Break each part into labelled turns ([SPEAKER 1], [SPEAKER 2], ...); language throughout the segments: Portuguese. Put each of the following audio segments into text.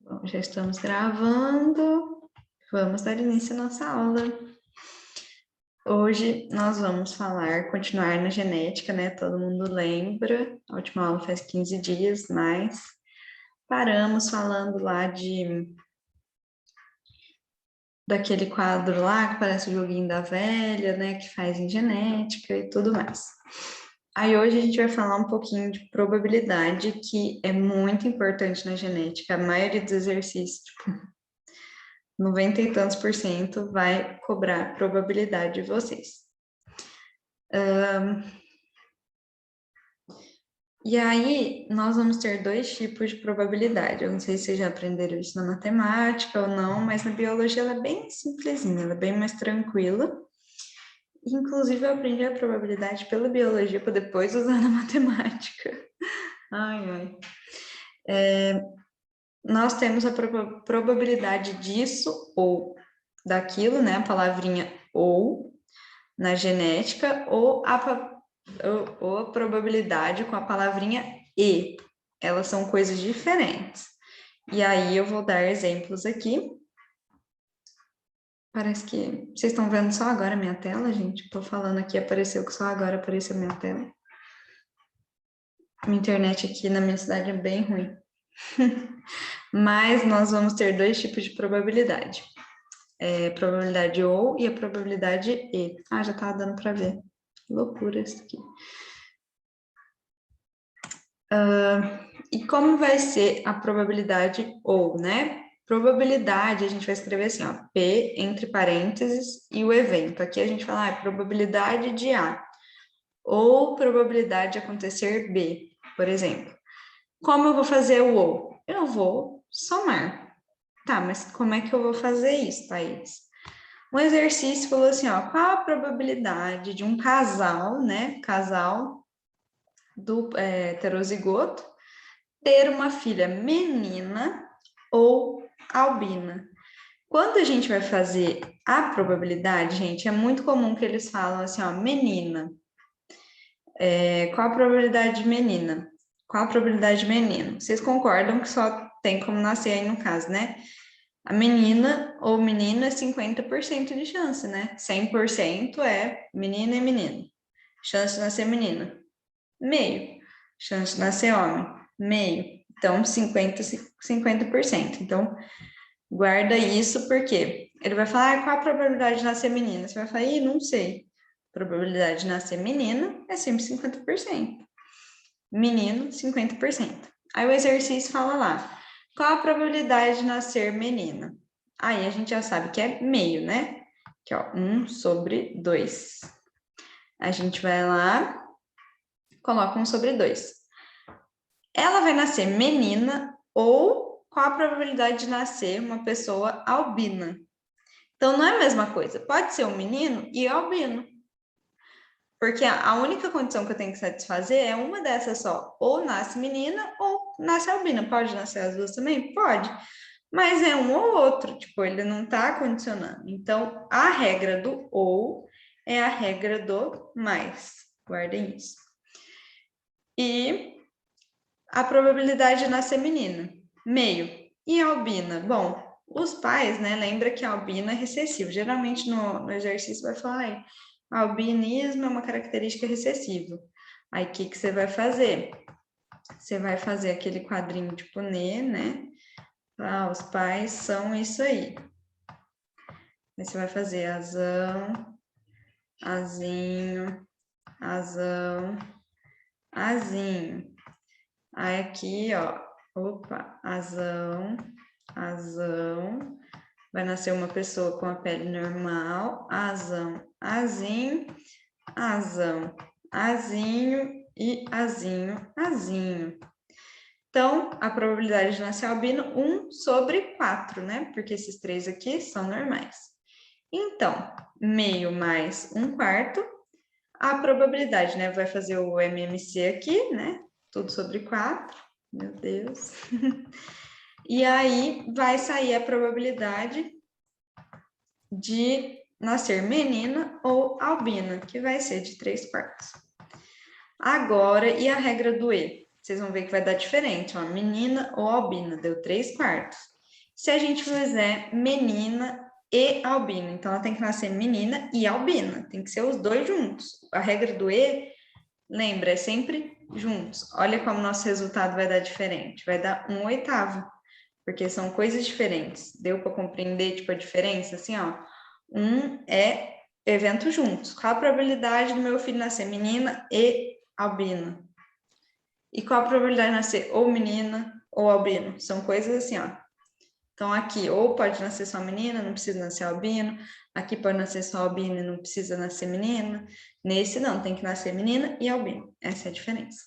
[SPEAKER 1] Bom, já estamos gravando. Vamos dar início à nossa aula. Hoje nós vamos continuar na genética, né? Todo mundo lembra. A última aula faz 15 dias, mas paramos falando lá daquele quadro lá que parece o joguinho da velha, né? Que faz em genética e tudo mais. Aí hoje a gente vai falar um pouquinho de probabilidade, que é muito importante na genética. A maioria dos exercícios, 90 e tantos por cento vai cobrar probabilidade de vocês. E aí, nós vamos ter dois tipos de probabilidade. Eu não sei se vocês já aprenderam isso na matemática ou não, mas na biologia ela é bem simplesinha, ela é bem mais tranquila. Inclusive, eu aprendi a probabilidade pela biologia para depois usar na matemática. Ai. Nós temos a probabilidade disso ou daquilo, né? A palavrinha ou na genética, ou a probabilidade com a palavrinha e. Elas são coisas diferentes. E aí eu vou dar exemplos aqui. Parece que vocês estão vendo só agora a minha tela, gente. Estou falando aqui, apareceu que só agora apareceu a minha tela. Minha internet aqui na minha cidade é bem ruim. Mas nós vamos ter dois tipos de probabilidade. Probabilidade ou e a probabilidade e. Ah, já estava dando para ver. Que loucura isso aqui. E como vai ser a probabilidade ou, né? Probabilidade, a gente vai escrever assim, ó, P entre parênteses e o evento. Aqui a gente fala, probabilidade de A, ou probabilidade de acontecer B, por exemplo. Como eu vou fazer o ou? Eu vou somar. Tá, mas como é que eu vou fazer isso, Thaís? Um exercício falou assim, ó, qual a probabilidade de um casal, né, casal do heterozigoto, ter uma filha menina ou albina? Quando a gente vai fazer a probabilidade, gente, é muito comum que eles falam assim, ó, menina. Qual a probabilidade de menina? Qual a probabilidade de menino? Vocês concordam que só tem como nascer aí no caso, né? A menina ou menino é 50% de chance, né? 100% é menina e menino. Chance de nascer menina, meio. Chance de nascer homem, meio. Então, 50%. Então, guarda isso porque ele vai falar, qual a probabilidade de nascer menina? Você vai falar, não sei. A probabilidade de nascer menina é sempre 50%. Menino, 50%. Aí o exercício fala lá, qual a probabilidade de nascer menina? Aí a gente já sabe que é meio, né? Que é 1/2. A gente vai lá, coloca 1/2. Ela vai nascer menina ou qual a probabilidade de nascer uma pessoa albina? Então, não é a mesma coisa. Pode ser um menino e albino. Porque a única condição que eu tenho que satisfazer é uma dessas só. Ou nasce menina ou nasce albina. Pode nascer as duas também? Pode. Mas é um ou outro. Tipo, ele não está condicionando. Então, a regra do ou é a regra do mais. Guardem isso. E a probabilidade de nascer menino, meio. E a albina? Bom, os pais, né? Lembra que a albina é recessivo. Geralmente no exercício vai falar, albinismo é uma característica recessiva. Aí, o que você vai fazer? Você vai fazer aquele quadrinho tipo Nê, né? Os pais são isso aí. Aí você vai fazer azão, azinho, azão, azinho. Aí aqui, ó, azão, azão. Vai nascer uma pessoa com a pele normal, azão, azinho, azão, azinho e azinho, azinho. Então, a probabilidade de nascer albino, 1/4, né? Porque esses três aqui são normais. Então, meio mais 1/4, a probabilidade, né? Vai fazer o MMC aqui, né? Tudo sobre 4, meu Deus. E aí, vai sair a probabilidade de nascer menina ou albina, que vai ser de 3/4. Agora, e a regra do E? Vocês vão ver que vai dar diferente, ó, menina ou albina, deu 3/4. se a gente fizer menina e albino. Então, ela tem que nascer menina e albina. Tem que ser os dois juntos. A regra do E, lembra, é sempre juntos. Olha como nosso resultado vai dar diferente. Vai dar 1/8. Porque são coisas diferentes. Deu para compreender, tipo, a diferença? Assim, ó. Um é evento juntos. Qual a probabilidade do meu filho nascer menina e albino? E qual a probabilidade de nascer ou menina ou albino? São coisas assim, ó. Então, aqui, ou pode nascer só menina, não precisa nascer albino. Aqui pode nascer só albino e não precisa nascer menina. Nesse, não, tem que nascer menina e albino. Essa é a diferença.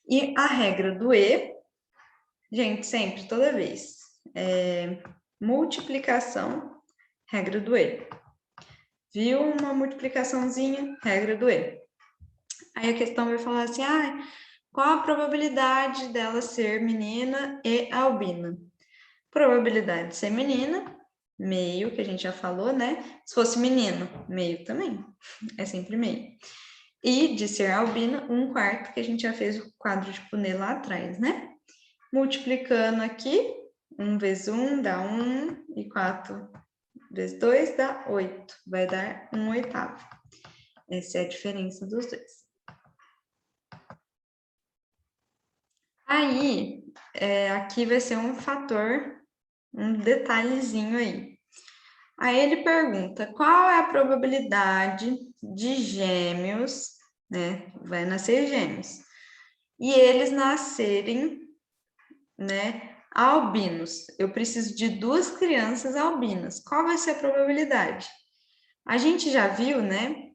[SPEAKER 1] E a regra do E, gente, sempre, toda vez. Multiplicação, regra do E. Viu uma multiplicaçãozinha, regra do E. Aí a questão vai falar assim, qual a probabilidade dela ser menina e albina? Probabilidade de ser menina, meio, que a gente já falou, né? Se fosse menino, meio também. É sempre meio. E de ser albina, 1/4, que a gente já fez o quadro de Punnett lá atrás, né? Multiplicando aqui, 1 vezes 1 dá 1, e 4 vezes 2 dá 8. Vai dar 1/8. Essa é a diferença dos dois. Aí, aqui vai ser um fator, um detalhezinho aí. Aí ele pergunta, qual é a probabilidade de gêmeos, né? Vai nascer gêmeos. E eles nascerem, né? Albinos. Eu preciso de 2 crianças albinas. Qual vai ser a probabilidade? A gente já viu, né?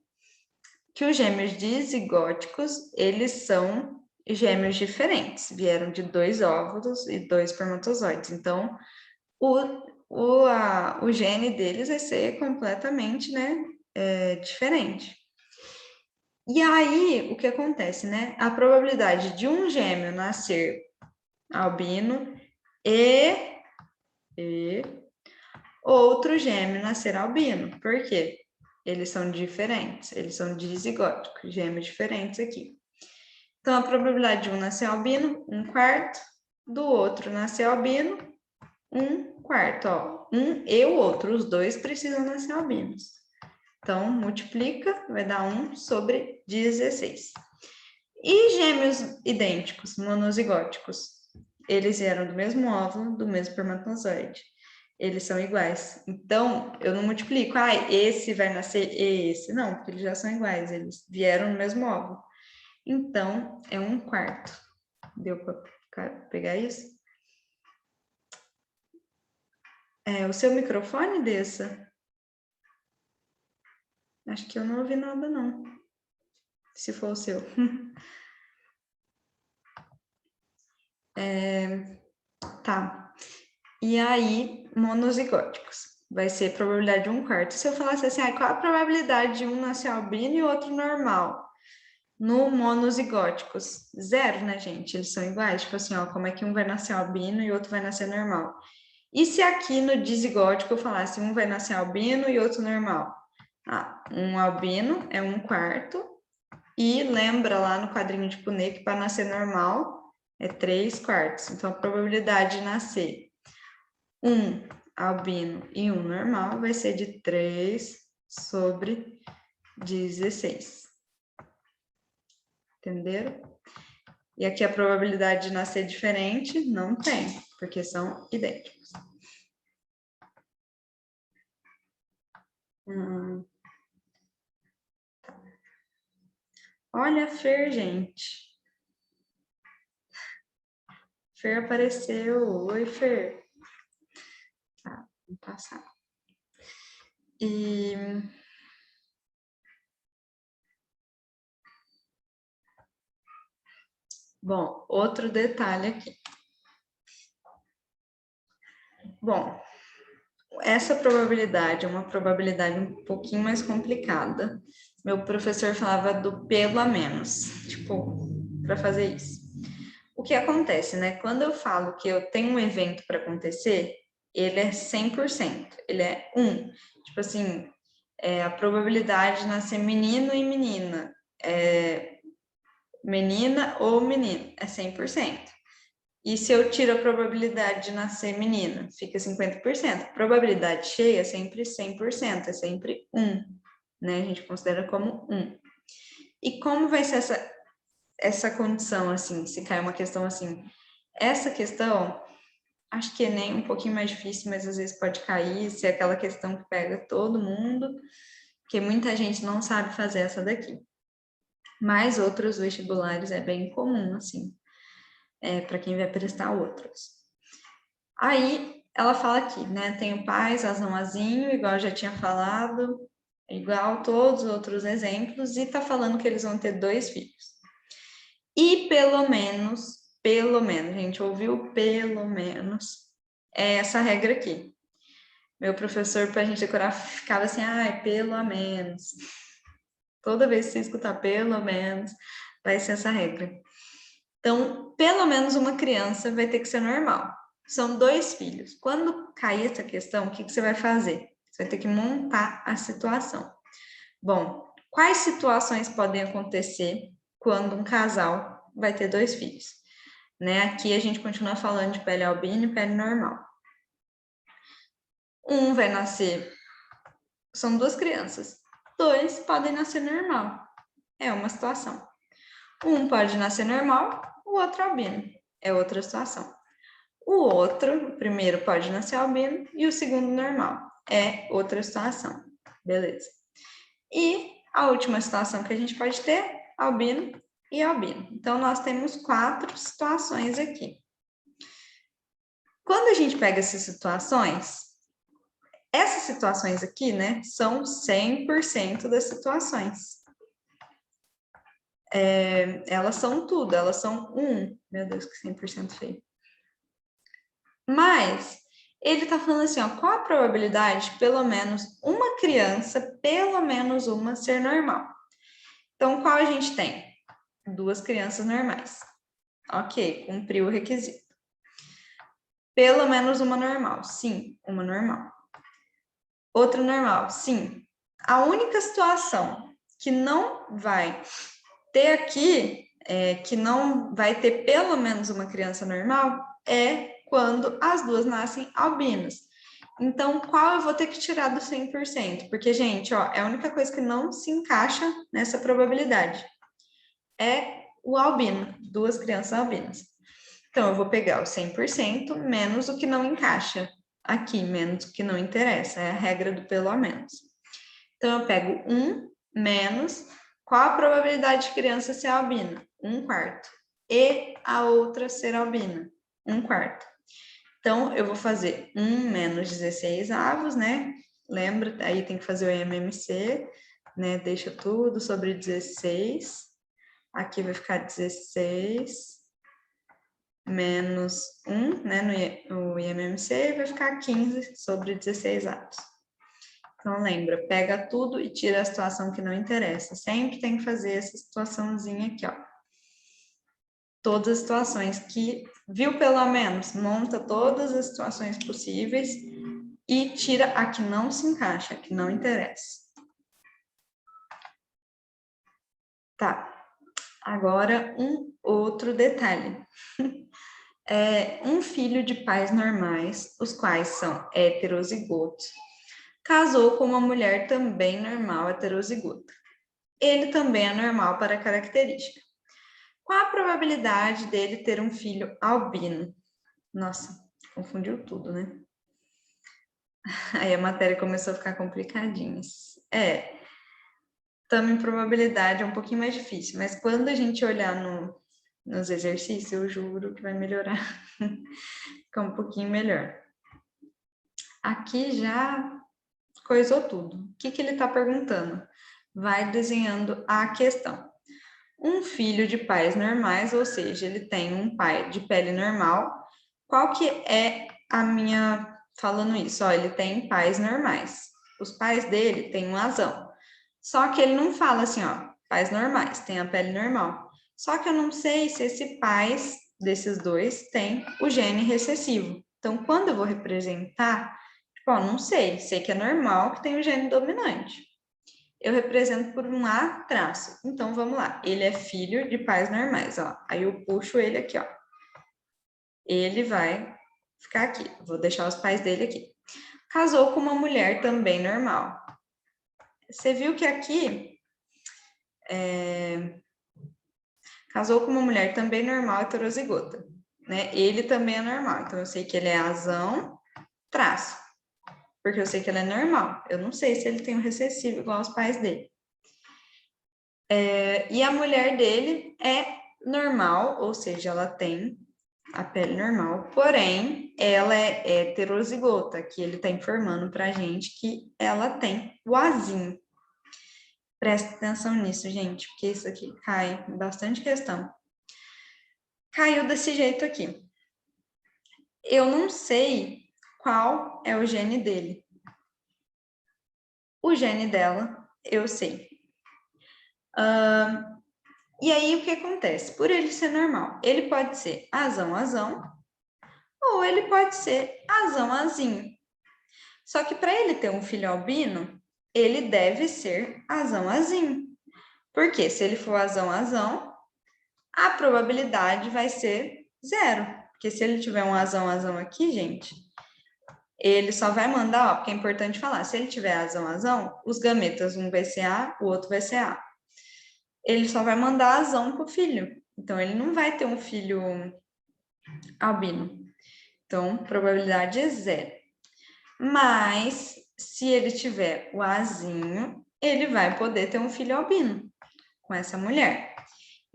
[SPEAKER 1] Que os gêmeos dizigóticos, eles são gêmeos diferentes. Vieram de 2 óvulos e 2 espermatozoides. Então, o gene deles vai ser completamente, né, diferente. E aí, o que acontece, né? A probabilidade de um gêmeo nascer albino e outro gêmeo nascer albino. Por quê? Eles são diferentes, eles são dizigóticos, gêmeos diferentes aqui. Então, a probabilidade de um nascer albino, 1/4, do outro nascer albino, 1/4, ó. Um e o outro, os dois precisam nascer albinos. Então, multiplica, vai dar 1/16. E gêmeos idênticos, monozigóticos? Eles vieram do mesmo óvulo, do mesmo espermatozoide. Eles são iguais. Então, eu não multiplico. Esse vai nascer esse. Não, porque eles já são iguais. Eles vieram no mesmo óvulo. Então, é 1/4. Deu para pegar isso? O seu microfone desça? Acho que eu não ouvi nada, não. Se for o seu. Tá. E aí, monozigóticos. Vai ser probabilidade de 1/4. Se eu falasse assim, qual a probabilidade de um nascer albino e o outro normal? No monozigóticos, 0, né, gente? Eles são iguais. Tipo assim, ó, como é que um vai nascer albino e o outro vai nascer normal? E se aqui no dizigótico eu falasse um vai nascer albino e outro normal? Um albino é 1/4. E lembra lá no quadrinho de Punnett que para nascer normal é 3/4. Então, a probabilidade de nascer um albino e um normal vai ser de 3/16. Entenderam? E aqui a probabilidade de nascer diferente não tem, porque são idênticos. Olha a Fer, gente. Fer apareceu. Oi, Fer. Tá, vamos passar. Bom, outro detalhe aqui. Bom, essa probabilidade é uma probabilidade um pouquinho mais complicada. Meu professor falava do pelo a menos, tipo, para fazer isso. O que acontece, né? Quando eu falo que eu tenho um evento para acontecer, ele é 100%, ele é 1. Tipo assim, a probabilidade de nascer menino e menina, menina ou menino, é 100%. E se eu tiro a probabilidade de nascer menina, fica 50%. Probabilidade cheia é sempre 100%, é sempre 1, né? A gente considera como 1. E como vai ser essa condição, assim, se cai uma questão assim? Essa questão, acho que é nem um pouquinho mais difícil, mas às vezes pode cair, se é aquela questão que pega todo mundo, porque muita gente não sabe fazer essa daqui. Mas outros vestibulares é bem comum, assim, para quem vai prestar outros. Aí, ela fala aqui, né, tenho pais, azão, azinho, igual eu já tinha falado, igual todos os outros exemplos, e tá falando que eles vão ter 2 filhos. E pelo menos, a gente ouviu pelo menos, é essa regra aqui. Meu professor, para a gente decorar, ficava assim, pelo menos. Toda vez que você escutar pelo menos, vai ser essa regra. Então, pelo menos uma criança vai ter que ser normal. São 2 filhos. Quando cair essa questão, o que você vai fazer? Você vai ter que montar a situação. Bom, quais situações podem acontecer quando um casal vai ter 2 filhos? Né? Aqui a gente continua falando de pele albina e pele normal. Um vai nascer, são 2 crianças. 2 podem nascer normal. É uma situação. Um pode nascer normal, o outro albino. É outra situação. O primeiro pode nascer albino e o segundo normal. É outra situação. Beleza. E a última situação que a gente pode ter, albino e albino. Então, nós temos 4 situações aqui. Quando a gente pega essas situações aqui, né, são 100% das situações. Elas são tudo, elas são meu Deus, que 100% feio. Mas ele tá falando assim, ó, qual a probabilidade de pelo menos uma criança, pelo menos uma, ser normal? Então, qual a gente tem? 2 crianças normais. Ok, cumpriu o requisito. Pelo menos uma normal. Sim, uma normal. Outra normal. Sim. A única situação que não vai ter aqui, que não vai ter pelo menos uma criança normal, é quando as 2 nascem albinas. Então, qual eu vou ter que tirar do 100%? Porque, gente, ó, é a única coisa que não se encaixa nessa probabilidade. É o albino, 2 crianças albinas. Então, eu vou pegar o 100% menos o que não encaixa aqui, menos o que não interessa. É a regra do pelo a menos. Então, eu pego 1 menos qual a probabilidade de criança ser albina? 1/4. E a outra ser albina? 1/4. Então, eu vou fazer 1 menos 16 avos, né? Lembra, aí tem que fazer o MMC, né? Deixa tudo sobre 16. Aqui vai ficar 16 menos 1, né? No IMMC vai ficar 15 sobre 16 avos. Então, lembra, pega tudo e tira a situação que não interessa. Sempre tem que fazer essa situaçãozinha aqui, ó. Todas as situações que viu pelo menos, monta todas as situações possíveis e tira a que não se encaixa, a que não interessa. Tá. Agora, um outro detalhe. Um filho de pais normais, os quais são heterozigotos, casou com uma mulher também normal heterozigota. Ele também é normal para a característica. Qual a probabilidade dele ter um filho albino? Nossa, confundiu tudo, né? Aí a matéria começou a ficar complicadinha. Estamos em probabilidade, é um pouquinho mais difícil, mas quando a gente olhar nos exercícios, eu juro que vai melhorar. Fica um pouquinho melhor. Aqui já coisou tudo. O que ele está perguntando? Vai desenhando a questão. Um filho de pais normais, ou seja, ele tem um pai de pele normal. Qual que é a minha... Falando isso, ó, ele tem pais normais. Os pais dele têm um azão. Só que ele não fala assim, ó, pais normais, tem a pele normal. Só que eu não sei se esse pais desses 2 tem o gene recessivo. Então, quando eu vou representar, tipo, ó, não sei que é normal que tem o gene dominante. Eu represento por um A traço. Então, vamos lá. Ele é filho de pais normais, ó. Aí eu puxo ele aqui, ó. ele vai ficar aqui. Vou deixar os pais dele aqui. Casou com uma mulher também normal. Você viu que aqui casou com uma mulher também normal, heterozigota, né? Ele também é normal, então eu sei que ele é azão, traço, porque eu sei que ele é normal. Eu não sei se ele tem um recessivo igual aos pais dele. E a mulher dele é normal, ou seja, ela tem a pele normal, porém, ela é heterozigota, que ele está informando para a gente que ela tem o azinho. Presta atenção nisso, gente, porque isso aqui cai bastante questão. Caiu desse jeito aqui. Eu não sei qual é o gene dele. O gene dela, eu sei. E aí, o que acontece? Por ele ser normal, ele pode ser azão, ou ele pode ser azinho. Só que para ele ter um filho albino, ele deve ser azinho. Porque se ele for azão, a probabilidade vai ser 0. Porque se ele tiver um azão aqui, gente, ele só vai mandar, ó, porque é importante falar, se ele tiver azão, os gametas, um vai ser A, o outro vai ser A. Ele só vai mandar azão pro filho. Então, ele não vai ter um filho albino. Então, probabilidade é 0. Mas, se ele tiver o azinho, ele vai poder ter um filho albino com essa mulher.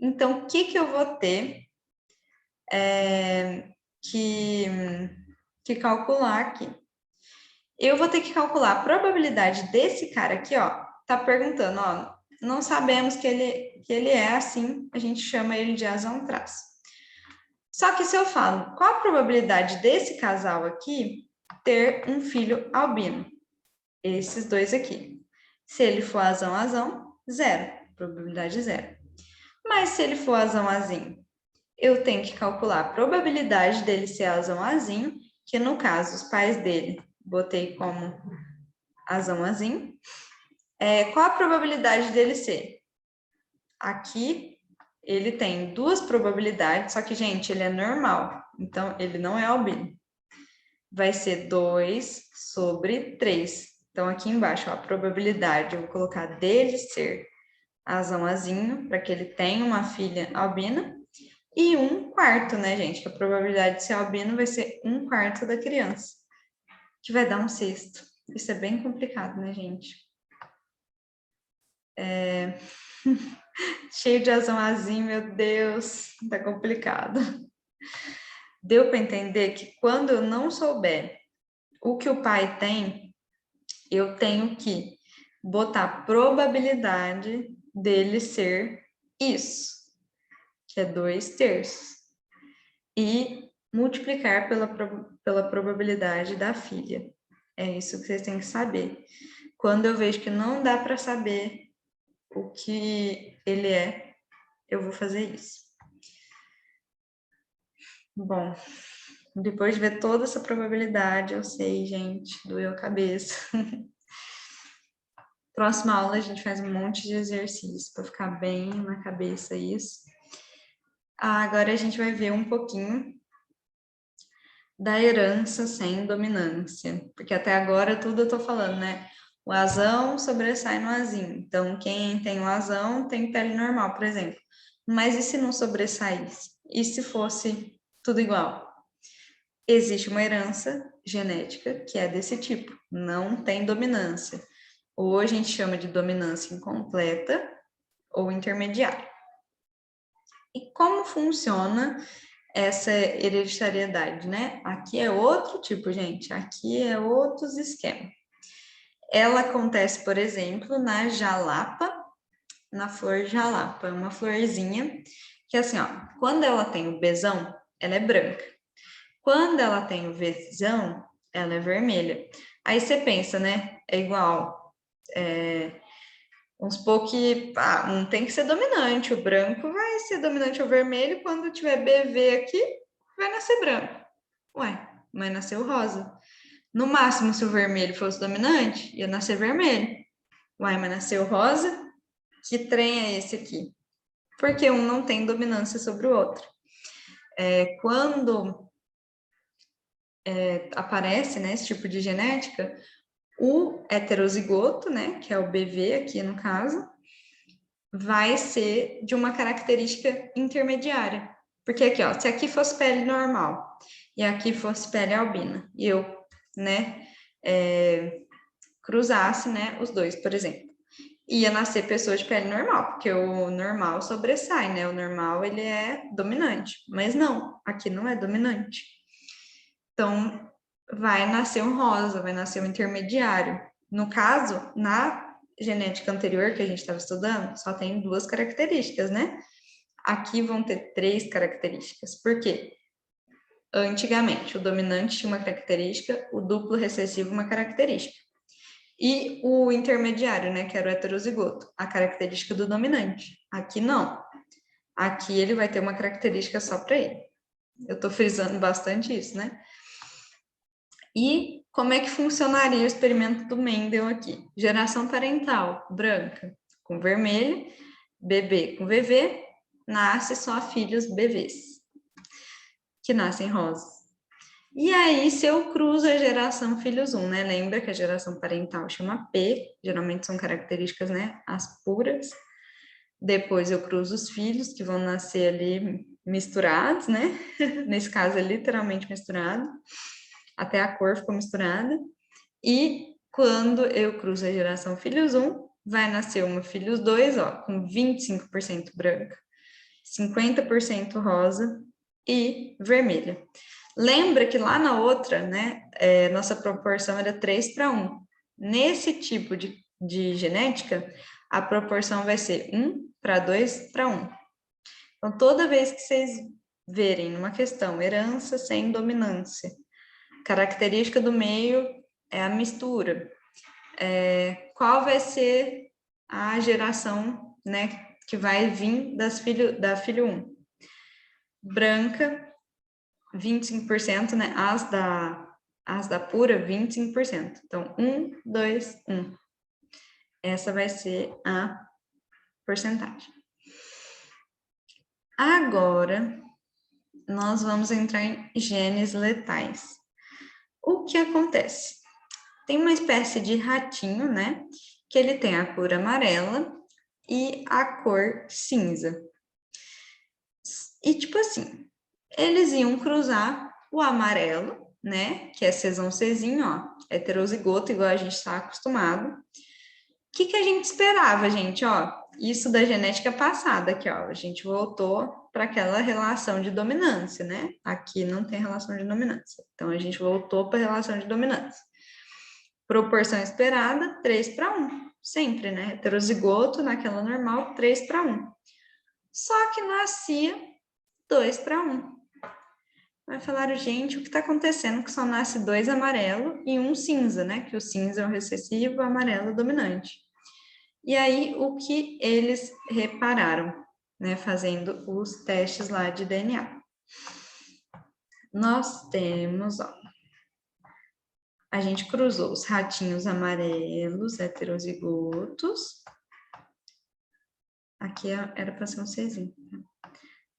[SPEAKER 1] Então, o que eu vou ter que calcular aqui? Eu vou ter que calcular a probabilidade desse cara aqui, ó, tá perguntando, ó, não sabemos que ele é assim, a gente chama ele de azão traço. Só que se eu falo, qual a probabilidade desse casal aqui ter um filho albino? Esses dois aqui. Se ele for azão, 0, probabilidade 0. Mas se ele for azinho, eu tenho que calcular a probabilidade dele ser azinho, que no caso, os pais dele, botei como azinho. Qual a probabilidade dele ser? Aqui, ele tem 2 probabilidades, só que, gente, ele é normal, então ele não é albino. Vai ser 2 sobre 3. Então, aqui embaixo, ó, a probabilidade, eu vou colocar dele ser azinho, para que ele tenha uma filha albina, e 1/4, né, gente? Que a probabilidade de ser albino vai ser 1/4 da criança, que vai dar 1/6. Isso é bem complicado, né, gente? Cheio de azinho, meu Deus, tá complicado. Deu para entender que quando eu não souber o que o pai tem, eu tenho que botar a probabilidade dele ser isso, que é 2/3, e multiplicar pela probabilidade da filha. É isso que vocês têm que saber. Quando eu vejo que não dá para saber o que ele é, eu vou fazer isso. Bom, depois de ver toda essa probabilidade, eu sei, gente, doeu a cabeça. Próxima aula a gente faz um monte de exercício para ficar bem na cabeça isso. Agora a gente vai ver um pouquinho da herança sem dominância, porque até agora tudo eu tô falando, né? O azão sobressai no azinho. Então, quem tem o azão tem pele normal, por exemplo. Mas e se não sobressaísse? E se fosse tudo igual? Existe uma herança genética que é desse tipo, não tem dominância. Ou a gente chama de dominância incompleta ou intermediária. E como funciona essa hereditariedade, né? Aqui é outro tipo, gente, aqui é outros esquemas. Ela acontece, por exemplo, na jalapa, na flor jalapa, é uma florzinha que assim, ó, quando ela tem o bezão, ela é branca. Quando ela tem o vezão, ela é vermelha. Aí você pensa, né? É igual. Vamos supor que um tem que ser dominante. O branco vai ser dominante ao vermelho. Quando tiver BV aqui, vai nascer branco. Ué, vai nascer o rosa. No máximo, se o vermelho fosse dominante, ia nascer vermelho. Ué, mas nasceu rosa? Que trem é esse aqui? Porque um não tem dominância sobre o outro. Quando aparece, né, esse tipo de genética, o heterozigoto, né, que é o BV aqui no caso, vai ser de uma característica intermediária. Porque aqui, ó, se aqui fosse pele normal e aqui fosse pele albina, e eu, né, cruzasse, né, os dois, por exemplo, ia nascer pessoa de pele normal, porque o normal sobressai, né, o normal, ele é dominante, mas não, aqui não é dominante. Então, vai nascer um rosa, vai nascer um intermediário. No caso, na genética anterior que a gente estava estudando, só tem 2 características, né? Aqui vão ter 3 características. Por quê? Antigamente, o dominante tinha uma característica, o duplo recessivo uma característica. E o intermediário, né, que era o heterozigoto, a característica do dominante. Aqui não. Aqui ele vai ter uma característica só para ele. Eu estou frisando bastante isso, né? E como é que funcionaria o experimento do Mendel aqui? Geração parental, branca com vermelho, bebê com VV, nasce só filhos bebês, que nascem rosas. E aí, se eu cruzo a geração filhos 1, né? Lembra que a geração parental chama P, geralmente são características, né? As puras. Depois eu cruzo os filhos, que vão nascer ali misturados, né? Nesse caso é literalmente misturado. Até a cor ficou misturada. E quando eu cruzo a geração filhos 1, vai nascer uma filhos 2, ó, com 25% branca, 50% rosa e vermelha. Lembra que lá na outra, né, nossa proporção era 3:1. Nesse tipo de genética, a proporção vai ser 1:2:1. Então, toda vez que vocês verem numa questão herança sem dominância, característica do meio é a mistura. Qual vai ser a geração, né, que vai vir da filho 1? Branca, 25%, né? As da pura, 25%. Então, 1, 2, 1. Essa vai ser a porcentagem. Agora, nós vamos entrar em genes letais. O que acontece? Tem uma espécie de ratinho, né? Que ele tem a cor amarela e a cor cinza. E tipo assim, eles iam cruzar o amarelo, né? Que é Czão Czinho, ó, heterozigoto, igual a gente está acostumado. O que a gente esperava, gente? Ó, isso da genética passada aqui, ó. A gente voltou para aquela relação de dominância, né? Aqui não tem relação de dominância. Então, a gente voltou para a relação de dominância. Proporção esperada, 3:1. Sempre, né? Heterozigoto, naquela normal, 3:1. Só que nascia 2:1. Aí falaram, gente, o que está acontecendo que só nasce 2 amarelo e 1 cinza, né? Que o cinza é o recessivo, o amarelo é o dominante. E aí, o que eles repararam, né? Fazendo os testes lá de DNA. Nós temos, ó, a gente cruzou os ratinhos amarelos, heterozigotos. Aqui era para ser um Czinho.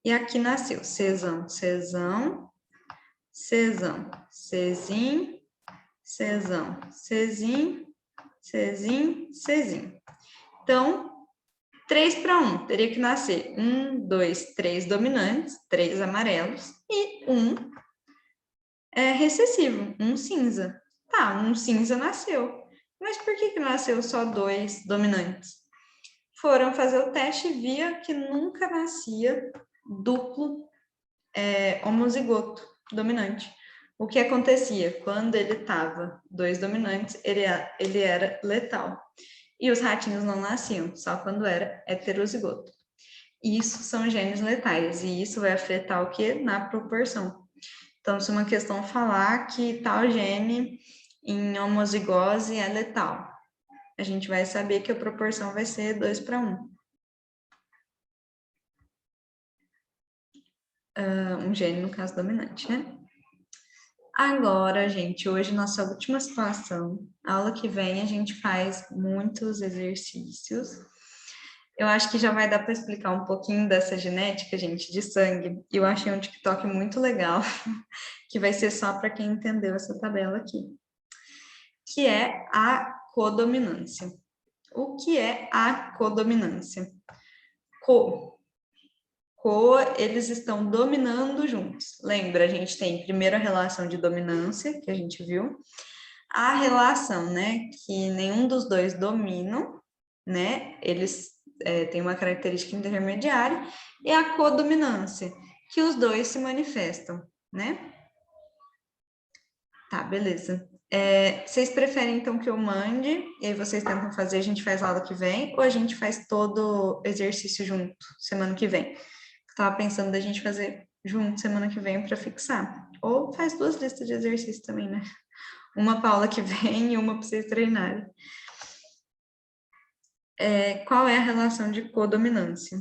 [SPEAKER 1] E aqui nasceu Czão, Czão, Czão, Czinho, Czão, Czinho, Czinho, Czinho. Então, 3:1. Teria que nascer 1, 2, 3 dominantes, 3 amarelos e 1 recessivo, 1 cinza. Tá, 1 cinza nasceu. Mas por que nasceu só 2 dominantes? Foram fazer o teste e via que nunca nascia duplo homozigoto dominante. O que acontecia? Quando ele estava 2 dominantes, ele era letal. E os ratinhos não nasciam, só quando era heterozigoto. Isso são genes letais, e isso vai afetar o quê? Na proporção. Então, se uma questão falar que tal gene em homozigose é letal, a gente vai saber que a proporção vai ser 2:1. Um gene, no caso, dominante, né? Agora, gente, hoje nossa última situação. A aula que vem a gente faz muitos exercícios. Eu acho que já vai dar para explicar um pouquinho dessa genética, gente, de sangue. E eu achei um TikTok muito legal, que vai ser só para quem entendeu essa tabela aqui, que é a codominância. O que é a codominância? Eles estão dominando juntos. Lembra, a gente tem primeiro a relação de dominância, que a gente viu, a relação, né, que nenhum dos dois dominam, né, eles têm uma característica intermediária, e a codominância, que os dois se manifestam, né? Tá, beleza. Vocês preferem, então, que eu mande, e aí vocês tentam fazer, a gente faz aula que vem, ou a gente faz todo exercício junto, semana que vem? Estava pensando da gente fazer junto semana que vem para fixar. Ou faz 2 listas de exercício também, né? Uma para aula que vem e uma para vocês treinarem. Qual é a relação de codominância?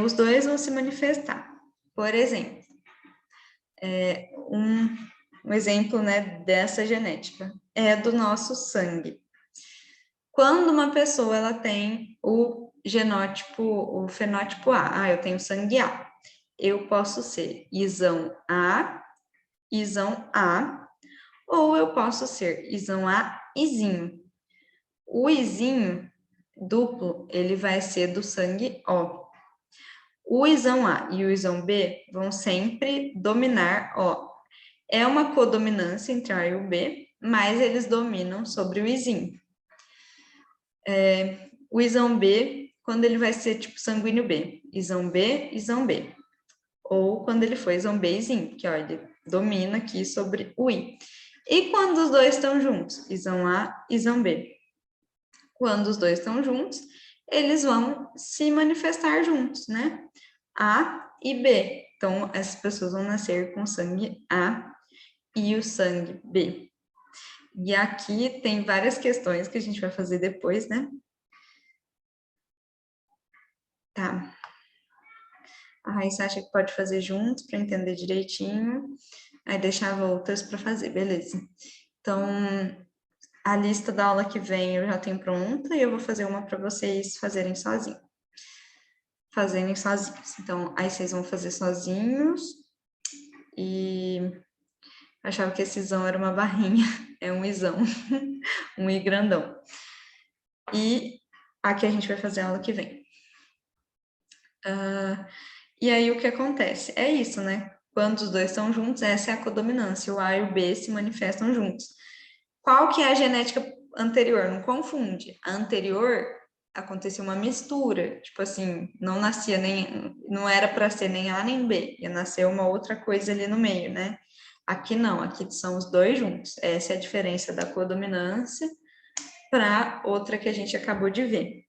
[SPEAKER 1] Os dois vão se manifestar. Por exemplo, um exemplo, né, dessa genética é do nosso sangue. Quando uma pessoa ela tem o genótipo, o fenótipo A, eu tenho sangue A, eu posso ser isão A, isão A, ou eu posso ser isão A, izinho. O izinho duplo, ele vai ser do sangue O. O isão A e o isão B vão sempre dominar O. É uma codominância entre A e o B, mas eles dominam sobre o izinho. O isão B, quando ele vai ser tipo sanguíneo B, isão B, isão B. Ou quando ele for isão B, izinho, que ó, ele domina aqui sobre o I. E quando os dois estão juntos, isão A, isão B. Quando os dois estão juntos, eles vão se manifestar juntos, né? A e B. Então, essas pessoas vão nascer com sangue A e o sangue B. E aqui tem várias questões que a gente vai fazer depois, né? Tá. A Raíssa acha que pode fazer juntos para entender direitinho. Aí deixava outras para fazer, beleza. Então, a lista da aula que vem eu já tenho pronta e eu vou fazer uma para vocês fazerem sozinhos. Então, aí vocês vão fazer sozinhos e achava que esse isão era uma barrinha, é um isão, um i grandão. E aqui a gente vai fazer a aula que vem. E aí o que acontece? É isso, né? Quando os dois estão juntos, essa é a codominância, o A e o B se manifestam juntos. Qual que é a genética anterior? Não confunde. A anterior aconteceu uma mistura, tipo assim, não era para ser nem A nem B, ia nascer uma outra coisa ali no meio, né? Aqui não, aqui são os dois juntos. Essa é a diferença da codominância para outra que a gente acabou de ver.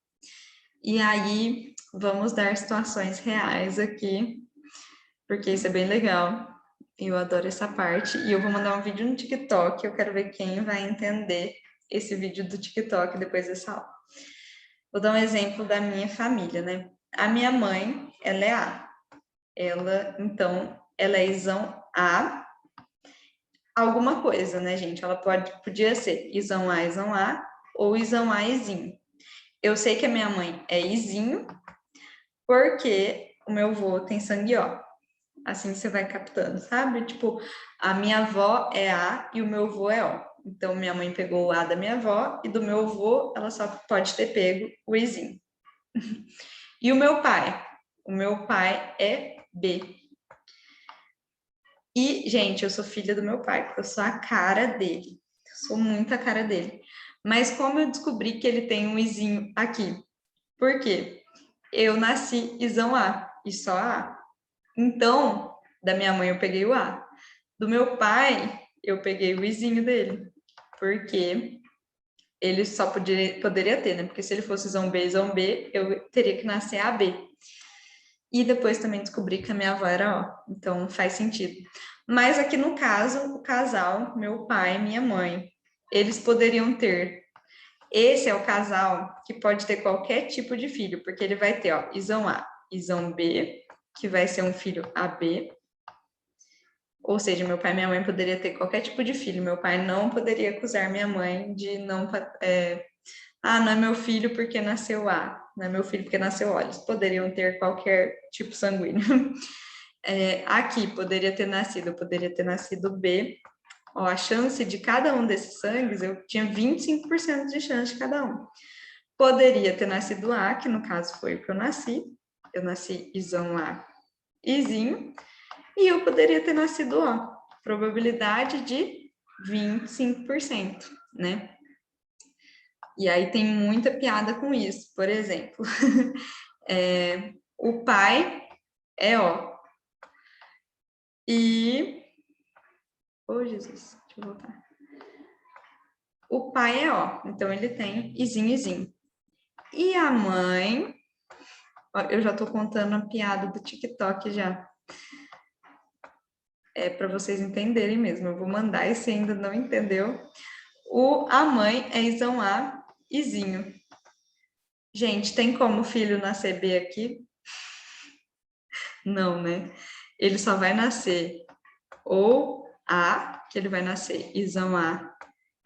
[SPEAKER 1] E aí, vamos dar situações reais aqui, porque isso é bem legal. Eu adoro essa parte. E eu vou mandar um vídeo no TikTok, eu quero ver quem vai entender esse vídeo do TikTok depois dessa aula. Vou dar um exemplo da minha família, né? A minha mãe, ela é A. Ela é isão A, alguma coisa, né, gente? Ela podia ser isão A ou isão A, izinho. Eu sei que a minha mãe é izinho, porque o meu avô tem sangue O. Assim você vai captando, sabe? Tipo, a minha avó é A e o meu avô é O. Então, minha mãe pegou o A da minha avó e do meu avô, ela só pode ter pego o izinho. E o meu pai? O meu pai é B. E, gente, eu sou filha do meu pai, porque eu sou a cara dele. Eu sou muito a cara dele. Mas como eu descobri que ele tem um izinho aqui? Por quê? Eu nasci isão A e só A. Então, da minha mãe eu peguei o A. Do meu pai, eu peguei o izinho dele. Porque ele só poderia ter, né? Porque se ele fosse isão B, eu teria que nascer AB. E depois também descobri que a minha avó era O. Então, faz sentido. Mas aqui no caso, o casal, meu pai e minha mãe, eles poderiam ter. Esse é o casal que pode ter qualquer tipo de filho, porque ele vai ter, ó, isão A, isão B, que vai ser um filho AB. Ou seja, meu pai e minha mãe poderia ter qualquer tipo de filho. Meu pai não poderia acusar minha mãe de não Ah, não é meu filho porque nasceu A, não é meu filho porque nasceu O. Eles poderiam ter qualquer tipo sanguíneo. Aqui poderia ter nascido B. Ó, a chance de cada um desses sangues, eu tinha 25% de chance de cada um. Poderia ter nascido A, que no caso foi o que eu nasci. Eu nasci Izão A, Izinho. E eu poderia ter nascido O. Probabilidade de 25%, né? E aí tem muita piada com isso. Por exemplo, o pai é O. E... Oh, Jesus, deixa eu voltar. O pai é O, então ele tem Izinho, Izinho. E a mãe... Ó, eu já tô contando a piada do TikTok já. É para vocês entenderem mesmo. Eu vou mandar e se ainda não entendeu. A mãe é Izão A, Izinho. Gente, tem como o filho nascer B aqui? Não, né? Ele só vai nascer ou A, que ele vai nascer Izão A,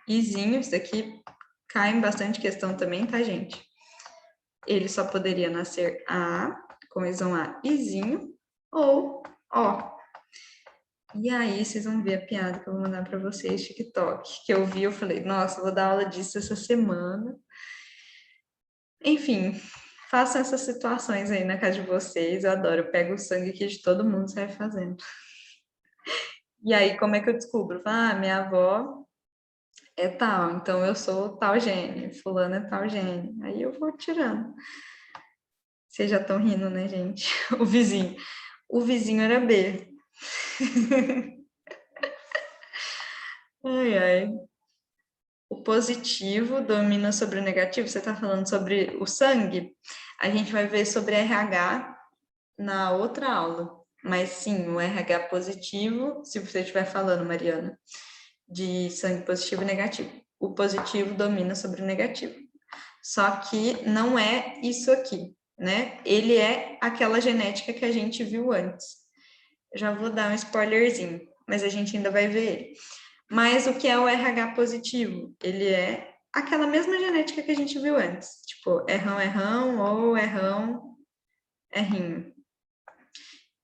[SPEAKER 1] Izinho. Isso daqui cai em bastante questão também, tá, gente? Ele só poderia nascer A, com Izão A, Izinho, ou O. E aí, vocês vão ver a piada que eu vou mandar para vocês, TikTok, que eu vi, eu falei, nossa, vou dar aula disso essa semana. Enfim, façam essas situações aí na casa de vocês, eu adoro, eu pego o sangue aqui de todo mundo e saio fazendo. E aí, como é que eu descubro? Ah, minha avó é tal, então eu sou tal gene, fulano é tal gene. Aí eu vou tirando. Vocês já estão rindo, né, gente? O vizinho. O vizinho era B. Ai, ai. O positivo domina sobre o negativo. Você está falando sobre o sangue? A gente vai ver sobre RH na outra aula. Mas sim, o RH positivo, se você estiver falando, Mariana, de sangue positivo e negativo. O positivo domina sobre o negativo. Só que não é isso aqui, né? Ele é aquela genética que a gente viu antes. Já vou dar um spoilerzinho, mas a gente ainda vai ver ele. Mas o que é o RH positivo? Ele é aquela mesma genética que a gente viu antes. Tipo, errão, errão, ou errão, errinho.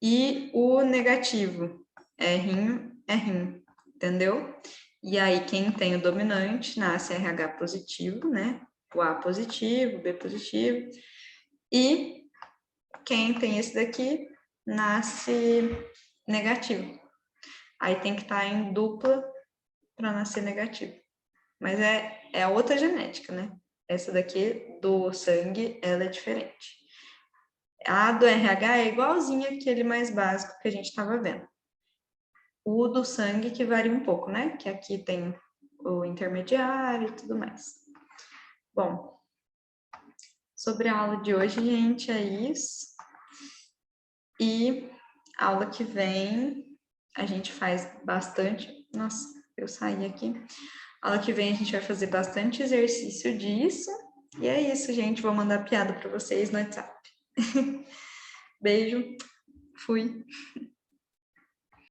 [SPEAKER 1] E o negativo, errinho, errinho. Entendeu? E aí, quem tem o dominante nasce RH positivo, né? O A positivo, o B positivo. E quem tem esse daqui nasce negativo. Aí tem que estar em dupla para nascer negativo. Mas é a outra genética, né? Essa daqui do sangue, ela é diferente. A do RH é igualzinha aquele mais básico que a gente estava vendo. O do sangue que varia um pouco, né? Que aqui tem o intermediário e tudo mais. Bom, sobre a aula de hoje, gente, é isso. E a aula que vem a gente faz bastante... Nossa, eu saí aqui. A aula que vem a gente vai fazer bastante exercício disso. E é isso, gente. Vou mandar piada para vocês no WhatsApp. Beijo. Fui.